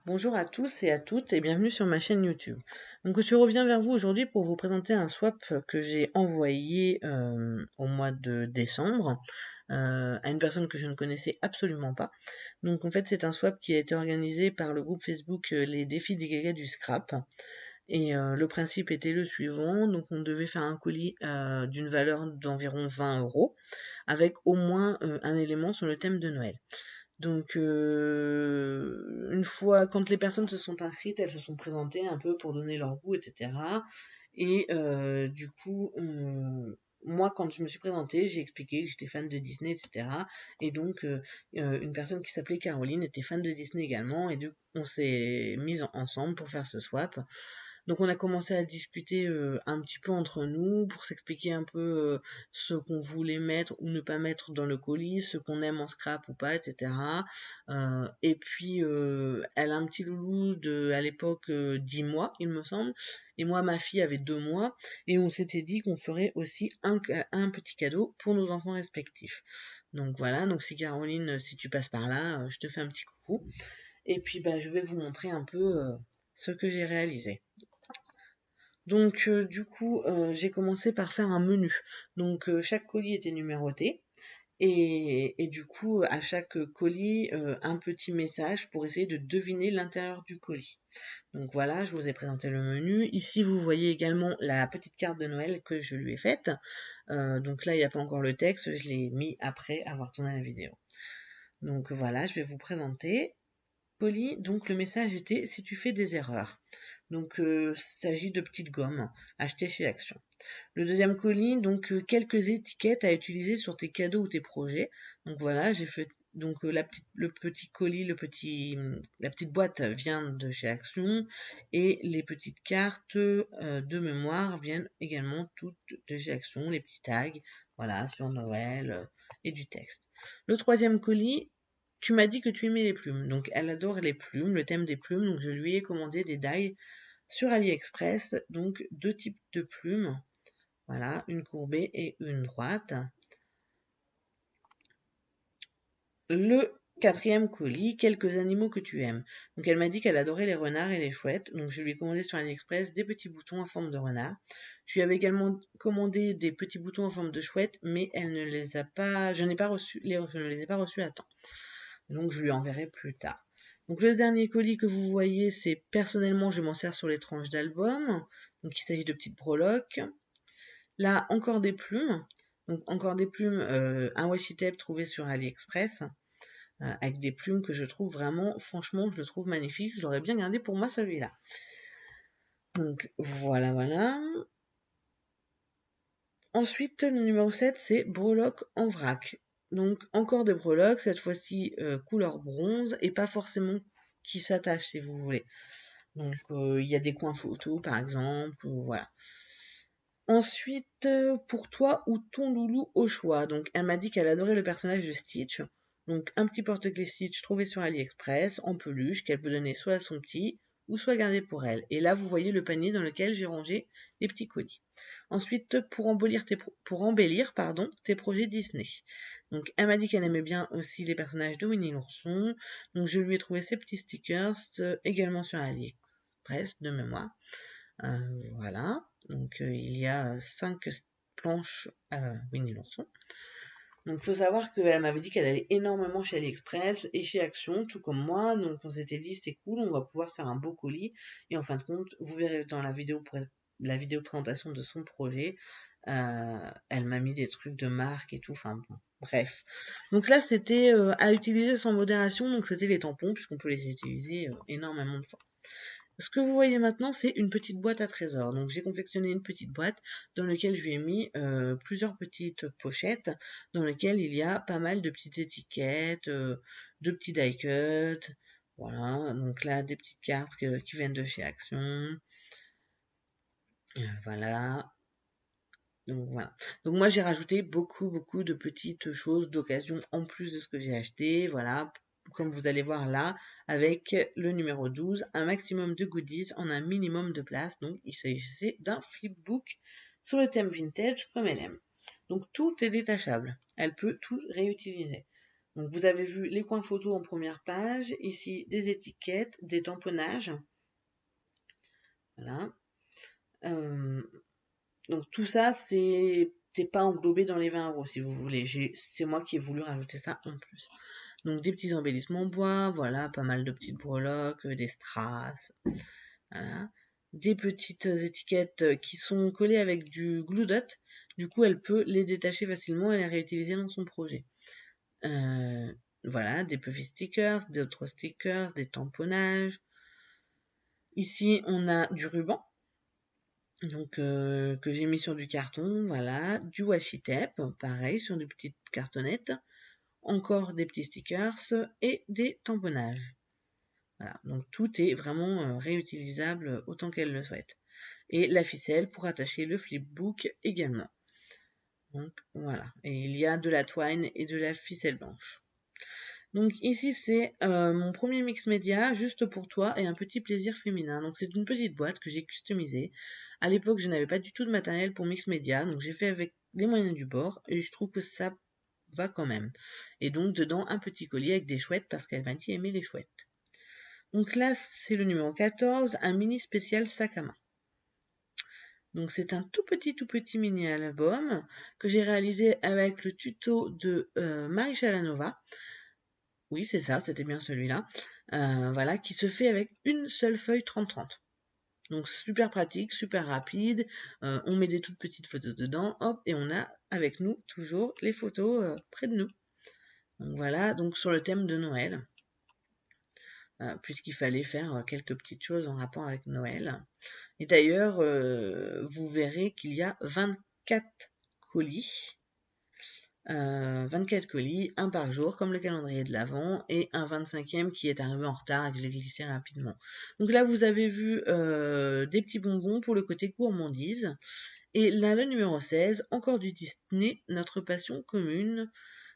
Bonjour à tous et à toutes et bienvenue sur ma chaîne YouTube. Donc je reviens vers vous aujourd'hui pour vous présenter un swap que j'ai envoyé au mois de décembre à une personne que je ne connaissais absolument pas. Donc en fait c'est un swap qui a été organisé par le groupe Facebook Les Défis des Gagas du Scrap. Et le principe était le suivant, donc on devait faire un colis d'une valeur d'environ 20 € avec au moins un élément sur le thème de Noël. Donc, une fois, quand les personnes se sont inscrites, elles se sont présentées un peu pour donner leur goût, etc. Et du coup, moi, quand je me suis présentée, j'ai expliqué que j'étais fan de Disney, etc. Et donc, une personne qui s'appelait Caroline était fan de Disney également. Et du coup, on s'est mis ensemble pour faire ce swap. Donc on a commencé à discuter un petit peu entre nous pour s'expliquer un peu ce qu'on voulait mettre ou ne pas mettre dans le colis, ce qu'on aime en scrap ou pas, etc. Et puis elle a un petit loulou de à l'époque 10 mois, il me semble, et moi ma fille avait 2 mois, et on s'était dit qu'on ferait aussi un petit cadeau pour nos enfants respectifs. Donc voilà, donc si Caroline, si tu passes par là, je te fais un petit coucou. Et puis bah je vais vous montrer un peu ce que j'ai réalisé. Donc du coup, j'ai commencé par faire un menu. Donc chaque colis était numéroté et du coup, à chaque colis, un petit message pour essayer de deviner l'intérieur du colis. Donc voilà, je vous ai présenté le menu. Ici, vous voyez également la petite carte de Noël que je lui ai faite. Donc là, il n'y a pas encore le texte, je l'ai mis après avoir tourné la vidéo. Donc voilà, je vais vous présenter. Colis, donc le message était si tu fais des erreurs. Donc il s'agit de petites gommes achetées chez Action. Le deuxième colis, donc quelques étiquettes à utiliser sur tes cadeaux ou tes projets. Donc voilà, j'ai fait donc le petit colis, la petite boîte vient de chez Action et les petites cartes de mémoire viennent également toutes de chez Action, les petits tags, voilà, sur Noël et du texte. Le troisième colis, tu m'as dit que tu aimais les plumes, donc elle adore les plumes, le thème des plumes, donc je lui ai commandé des dies sur AliExpress, donc deux types de plumes, voilà, une courbée et une droite. Le quatrième colis, quelques animaux que tu aimes. Donc elle m'a dit qu'elle adorait les renards et les chouettes, donc je lui ai commandé sur AliExpress des petits boutons en forme de renard. Je lui avais également commandé des petits boutons en forme de chouette, mais elle ne les a pas, je ne les ai pas reçus à temps. Donc je lui enverrai plus tard. Donc le dernier colis que vous voyez, c'est personnellement je m'en sers sur les tranches d'album. Donc il s'agit de petites breloques. Là encore des plumes. Donc encore des plumes, un washi tape trouvé sur AliExpress avec des plumes que je trouve vraiment, franchement, je le trouve magnifique. Je l'aurais bien gardé pour moi celui-là. Donc voilà, voilà. Ensuite, le numéro 7, c'est breloques en vrac. Donc encore des breloques, cette fois-ci couleur bronze et pas forcément qui s'attachent si vous voulez. Donc il y a des coins photos par exemple, voilà. Ensuite, pour toi ou ton loulou au choix. Donc elle m'a dit qu'elle adorait le personnage de Stitch. Donc un petit porte-clés Stitch trouvé sur AliExpress en peluche qu'elle peut donner soit à son petit ou soit garder pour elle. Et là vous voyez le panier dans lequel j'ai rangé les petits colis. Ensuite, pour embellir tes projets Disney. Donc elle m'a dit qu'elle aimait bien aussi les personnages de Winnie l'ourson. Donc je lui ai trouvé ces petits stickers également sur AliExpress de mémoire. Voilà, donc il y a 5 planches Winnie l'ourson. Donc il faut savoir qu'elle m'avait dit qu'elle allait énormément chez AliExpress et chez Action, tout comme moi. Donc on s'était dit c'est cool, on va pouvoir se faire un beau colis. Et en fin de compte, vous verrez dans la vidéo présentation de son projet, elle m'a mis des trucs de marque et tout. Enfin bon, bref. Donc là c'était à utiliser sans modération, donc c'était les tampons puisqu'on peut les utiliser énormément de fois. Ce que vous voyez maintenant, c'est une petite boîte à trésors. Donc j'ai confectionné une petite boîte dans laquelle je lui ai mis plusieurs petites pochettes dans lesquelles il y a pas mal de petites étiquettes, de petits die cuts. Voilà, donc là des petites cartes qui viennent de chez Action. Voilà. Donc voilà. Donc moi j'ai rajouté beaucoup de petites choses d'occasion en plus de ce que j'ai acheté. Voilà, comme vous allez voir là, avec le numéro 12, un maximum de goodies en un minimum de place. Donc il s'agissait d'un flipbook sur le thème vintage comme elle aime. Donc tout est détachable. Elle peut tout réutiliser. Donc vous avez vu les coins photos en première page, ici des étiquettes, des tamponnages. Voilà. Donc tout ça, c'est pas englobé dans les 20 € si vous voulez. C'est moi qui ai voulu rajouter ça en plus. Donc des petits embellissements bois, voilà, pas mal de petites breloques, des strass, voilà. Des petites étiquettes qui sont collées avec du glue dot. Du coup, elle peut les détacher facilement et les réutiliser dans son projet. Voilà, des puffy stickers, d'autres stickers, des tamponnages. Ici, on a du ruban, donc que j'ai mis sur du carton, voilà, du washi tape, pareil, sur des petites cartonnettes, encore des petits stickers et des tamponnages. Voilà, donc tout est vraiment réutilisable autant qu'elle le souhaite. Et la ficelle pour attacher le flipbook également. Donc voilà, et il y a de la twine et de la ficelle blanche. Donc ici c'est mon premier mix média juste pour toi et un petit plaisir féminin. Donc c'est une petite boîte que j'ai customisée. À l'époque je n'avais pas du tout de matériel pour mix média, donc j'ai fait avec les moyens du bord et je trouve que ça va quand même. Et donc dedans un petit collier avec des chouettes parce qu'elle m'a dit aimer les chouettes. Donc là c'est le numéro 14, un mini spécial sac à main. Donc c'est un tout petit mini album que j'ai réalisé avec le tuto de Marie Chalanova. Oui, c'est ça, c'était bien celui-là. Voilà, qui se fait avec une seule feuille 30-30. Donc super pratique, super rapide. On met des toutes petites photos dedans, hop, et on a avec nous toujours les photos près de nous. Donc voilà, donc sur le thème de Noël. Puisqu'il fallait faire quelques petites choses en rapport avec Noël. Et d'ailleurs, vous verrez qu'il y a 24 colis. 24 colis, un par jour, comme le calendrier de l'Avent, et un 25e qui est arrivé en retard et que je l'ai glissé rapidement. Donc là, vous avez vu des petits bonbons pour le côté gourmandise. Et là, le numéro 16, encore du Disney, notre passion commune,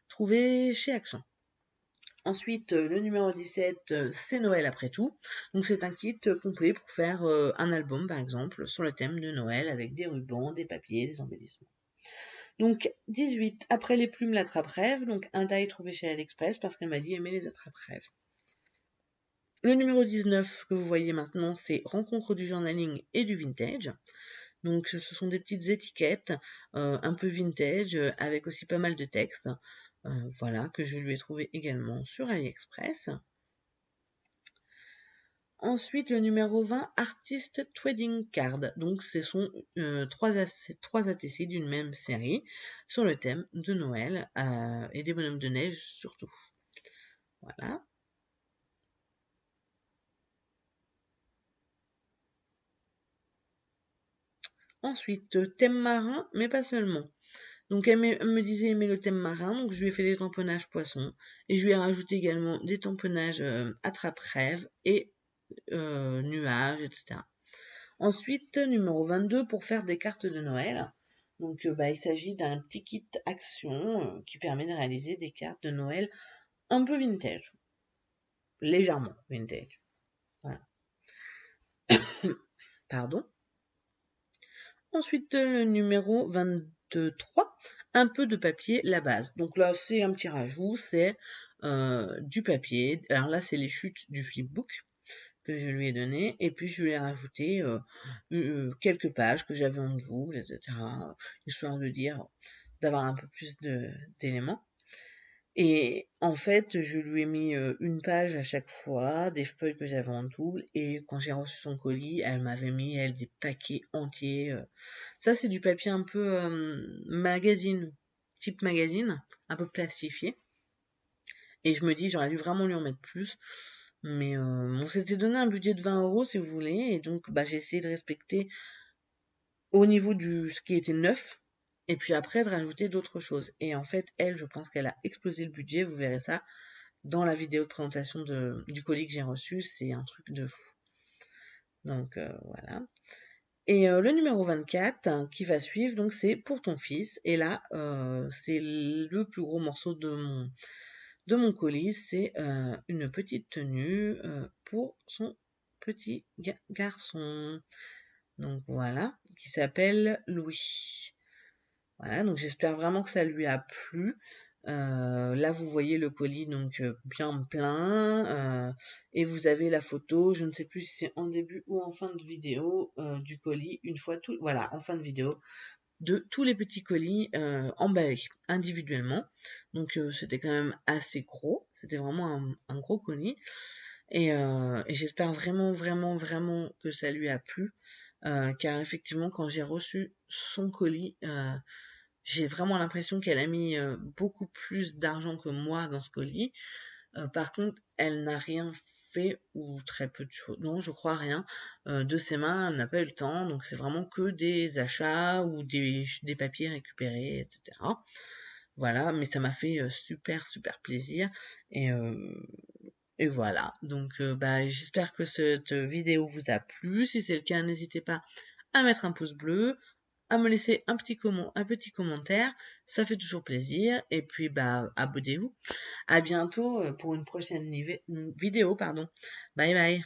trouvé chez Accent. Ensuite, le numéro 17, c'est Noël après tout. Donc c'est un kit complet pour faire un album, par exemple, sur le thème de Noël, avec des rubans, des papiers, des embellissements. Donc 18, après les plumes, l'attrape-rêve. Donc un taille trouvé chez AliExpress parce qu'elle m'a dit aimer les attrape-rêves. Le numéro 19 que vous voyez maintenant, c'est rencontre du journaling et du vintage. Donc ce sont des petites étiquettes un peu vintage avec aussi pas mal de textes. Voilà, que je lui ai trouvé également sur AliExpress. Ensuite, le numéro 20, Artist Trading Card. Donc, ce sont trois ATC d'une même série sur le thème de Noël et des bonhommes de neige surtout. Voilà. Ensuite, thème marin, mais pas seulement. Donc, elle me disait aimer le thème marin, donc je lui ai fait des tamponnages poissons et je lui ai rajouté également des tamponnages attrape-rêve et nuages, etc. Ensuite, numéro 22, pour faire des cartes de Noël. Donc, il s'agit d'un petit kit action qui permet de réaliser des cartes de Noël un peu vintage. Légèrement vintage. Voilà. Pardon. Ensuite, le numéro 23, un peu de papier, la base. Donc là, c'est un petit rajout, c'est du papier. Alors là, c'est les chutes du flipbook que je lui ai donné, et puis je lui ai rajouté quelques pages que j'avais en double, etc., histoire de dire, d'avoir un peu plus d'éléments. Et en fait, je lui ai mis une page à chaque fois, des feuilles que j'avais en double, et quand j'ai reçu son colis, elle m'avait mis, elle, des paquets entiers. Ça, c'est du papier un peu magazine, type magazine, un peu plastifié. Et je me dis, j'aurais dû vraiment lui en mettre plus. Mais on s'était donné un budget de 20 € si vous voulez. Et donc, j'ai essayé de respecter au niveau de ce qui était neuf. Et puis après, de rajouter d'autres choses. Et en fait, elle, je pense qu'elle a explosé le budget. Vous verrez ça dans la vidéo de présentation du colis que j'ai reçu. C'est un truc de fou. Donc, voilà. Et le numéro 24 qui va suivre, donc c'est pour ton fils. Et là, c'est le plus gros morceau de mon colis, c'est une petite tenue pour son petit garçon. Donc voilà, qui s'appelle Louis. Voilà, donc j'espère vraiment que ça lui a plu. Là, vous voyez le colis donc bien plein et vous avez la photo, je ne sais plus si c'est en début ou en fin de vidéo du colis, une fois tout, voilà, en fin de vidéo, de tous les petits colis emballés individuellement. Donc c'était quand même assez gros, c'était vraiment un gros colis et j'espère vraiment, vraiment, vraiment que ça lui a plu. Car effectivement, quand j'ai reçu son colis, j'ai vraiment l'impression qu'elle a mis beaucoup plus d'argent que moi dans ce colis. Par contre, elle n'a rien fait ou très peu de choses. Non, je crois rien. De ses mains, elle n'a pas eu le temps. Donc c'est vraiment que des achats ou des papiers récupérés, etc. Voilà, mais ça m'a fait super, super plaisir. Et, euh, et voilà. Donc bah, j'espère que cette vidéo vous a plu. Si c'est le cas, n'hésitez pas à mettre un pouce bleu, à me laisser un petit commentaire, ça fait toujours plaisir. Et puis bah abonnez-vous. À bientôt pour une prochaine vidéo, pardon. Bye bye.